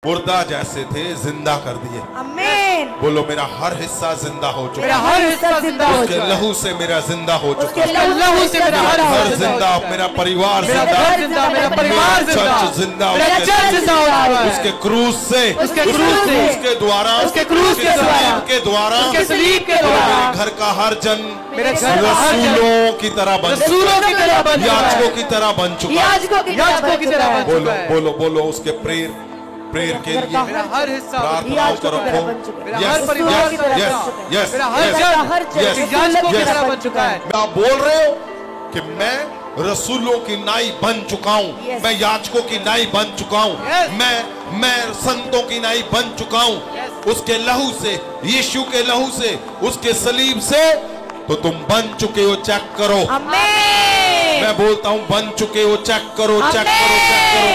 मुर्दा जैसे थे जिंदा कर दिए। आमीन। बोलो मेरा हर हिस्सा जिंदा हो चुका, मेरा हर हिस्सा जिंदा हो उसके चुका, लहू से मेरा जिंदा हो चुका, उसके लहू से मेरा घर जिंदा, मेरा परिवार जिंदा, मेरा परिवार चर्च जिंदा, उसके क्रूज से, उसके द्वारा, सलीब के द्वारा, मेरे घर का हर जन रसूलों की तरह बन चुका, याजकों की तरह बन चुका। बोलो बोलो उसके प्रेयर के लिए हर हिस्सा प्रार्थनाओं को रखो। आप बोल रहे हो कि मैं रसूलों की नाई बन चुका हूँ, मैं याजकों की नाई बन चुका हूँ, मैं संतों की नाई बन चुका हूँ, उसके लहू से, यीशु के लहू से, उसके सलीब से। तो तुम बन चुके हो, चेक करो। मैं बोलता हूँ बन चुके हो, चेक करो, चेक करो, चेक करो।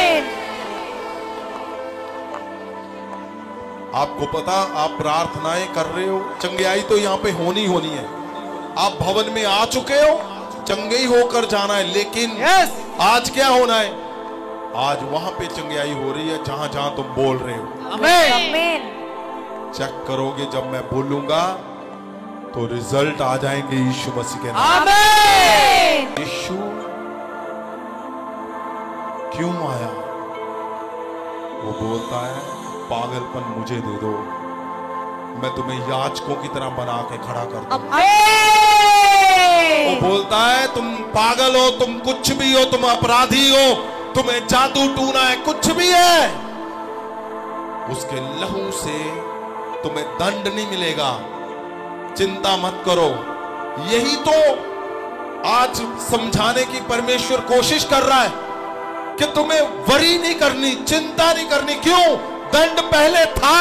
आपको पता, आप प्रार्थनाएं कर रहे हो, चंगाई तो यहाँ पे होनी है। आप भवन में आ चुके हो, चंगे ही होकर जाना है, लेकिन आज क्या होना है? आज वहां पे चंगाई हो रही है जहां जहां तुम बोल रहे हो। आमीन। चेक करोगे, जब मैं बोलूंगा तो रिजल्ट आ जाएंगे यीशु मसीह के नाम। आमीन। यीशु क्यों आया? वो बोलता है पागलपन मुझे दे दो, मैं तुम्हें याजकों की तरह बना के खड़ा कर दूं। वो बोलता है तुम पागल हो, तुम कुछ भी हो, तुम अपराधी हो, तुम्हें जादू टूना है, कुछ भी है, उसके लहू से तुम्हें दंड नहीं मिलेगा, चिंता मत करो। यही तो आज समझाने की परमेश्वर कोशिश कर रहा है कि तुम्हें वरी नहीं करनी, चिंता नहीं करनी। क्यों? दंड पहले था,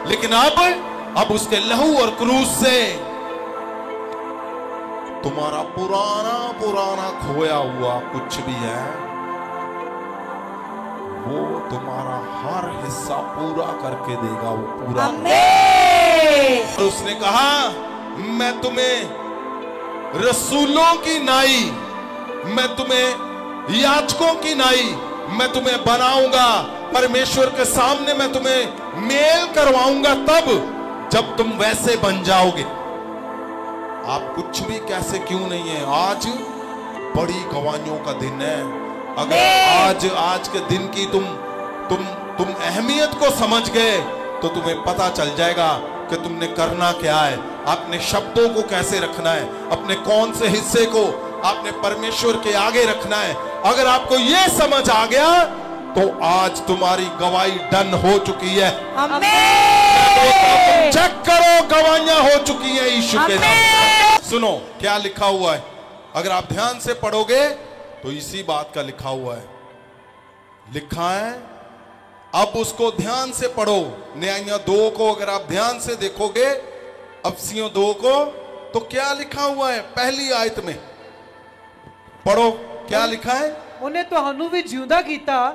लेकिन अब उसके लहू और क्रूस से तुम्हारा पुराना खोया हुआ कुछ भी है, वो तुम्हारा हर हिस्सा पूरा करके देगा, वो पूरा। और उसने कहा मैं तुम्हें रसूलों की नाई, मैं तुम्हें याजकों की नाई, मैं तुम्हें बनाऊंगा, परमेश्वर के सामने मैं तुम्हें मेल करवाऊंगा तब जब तुम वैसे बन जाओगे। आप कुछ भी कैसे क्यों नहीं है, आज बड़ी गवाहियों का दिन है। अगर आज के दिन की तुम अहमियत को समझ गए तो तुम्हें पता चल जाएगा कि तुमने करना क्या है, अपने शब्दों को कैसे रखना है, अपने कौन से हिस्से को आपने परमेश्वर के आगे रखना है। अगर आपको यह समझ आ गया तो आज तुम्हारी गवाही डन हो चुकी है। आमीन। चेक करो, गवाहियां हो चुकी हैं यीशु के नाम। सुनो क्या लिखा हुआ है, अगर आप ध्यान से पढ़ोगे तो इसी बात का लिखा हुआ है। लिखा है, अब उसको ध्यान से पढ़ो, न्याय 2 को अगर आप ध्यान से देखोगे, अफसियों 2 को, तो क्या लिखा हुआ है? पहली आयत में पढ़ो, क्या लिखा है? उन्हें तो हनु भी जिंदा कीता।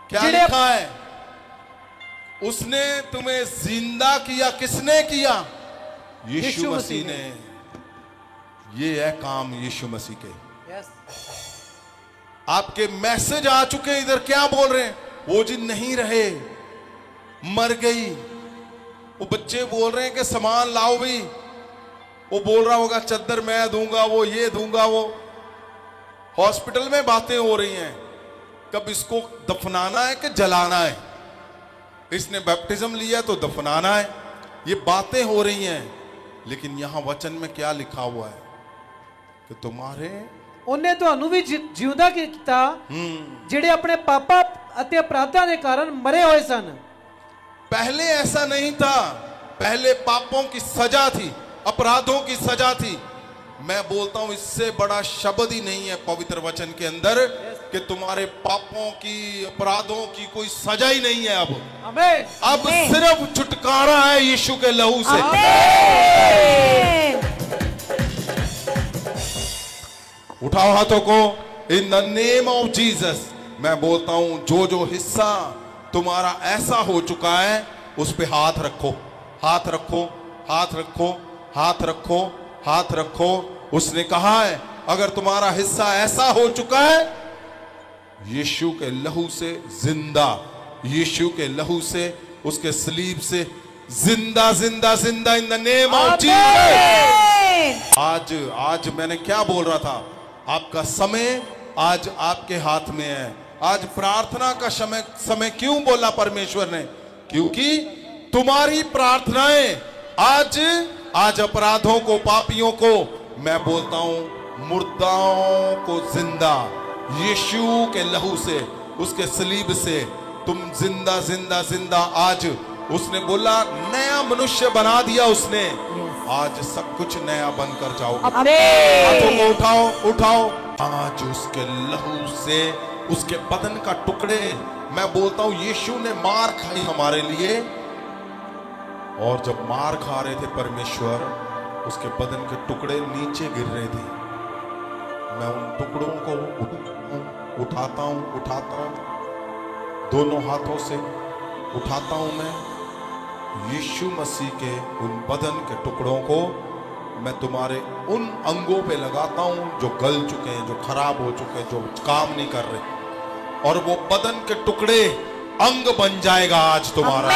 क्या लिखा है? उसने तुम्हें जिंदा किया। किसने किया? यीशु मसीह ने। ये है काम यीशु मसीह के। आपके मैसेज आ चुके, इधर क्या बोल रहे हैं? वो जिन नहीं रहे, मर गई। वो बच्चे बोल रहे हैं कि सामान लाओ भी, वो बोल रहा होगा चद्दर मैं दूंगा, वो ये दूंगा, वो हॉस्पिटल में बातें हो रही हैं, कब इसको दफनाना है कि जलाना है, इसने बैप्टिज्म लिया तो दफनाना है, ये बातें हो रही हैं। लेकिन यहां वचन में क्या लिखा हुआ है कि तुम्हारे उन्हें तो हनु भी जिंदा कीता जिहड़े अपने पापा अते अपराधां दे कारण मरे हुए सन। पहले ऐसा नहीं था, पहले पापों की सजा थी, अपराधों की सजा थी। मैं बोलता हूं इससे बड़ा शब्द ही नहीं है पवित्र वचन के अंदर कि तुम्हारे पापों की, अपराधों की कोई सजा ही नहीं है। अब सिर्फ छुटकारा है यीशु के लहू से। उठाओ हाथों को, in the name of Jesus. मैं बोलता हूं जो हिस्सा तुम्हारा ऐसा हो चुका है उस पे हाथ रखो, हाथ रखो, हाथ रखो, हाथ रखो, हाथ रखो। उसने कहा है अगर तुम्हारा हिस्सा ऐसा हो चुका है, यीशु के लहू से जिंदा, यीशु के लहू से उसके सलीब से जिंदा जिंदा जिंदा in the name of Jesus. आज मैंने क्या बोल रहा था, आपका समय आज आपके हाथ में है। आज प्रार्थना का समय क्यों बोला परमेश्वर ने? क्योंकि तुम्हारी प्रार्थनाएं आज अपराधों को, पापियों को, मैं बोलता हूं मुर्दाओं को जिंदा, यीशु के लहू से, उसके सलीब से तुम जिंदा जिंदा जिंदा आज उसने बोला नया मनुष्य बना दिया उसने। आज सब कुछ नया बनकर जाओ। हाथों को उठाओ। आज उसके लहू से उसके बदन का टुकड़े, मैं बोलता हूं यीशु ने मार खाई हमारे लिए, और जब मार खा रहे थे परमेश्वर, उसके बदन के टुकड़े नीचे गिर रहे थे। मैं उन टुकड़ों को उठाता हूं दोनों हाथों से उठाता हूं। मैं यीशु मसीह के उन बदन के टुकड़ों को मैं तुम्हारे उन अंगों पे लगाता हूं जो गल चुके हैं, जो खराब हो चुके हैं, जो काम नहीं कर रहे, और वो बदन के टुकड़े अंग बन जाएगा आज तुम्हारा।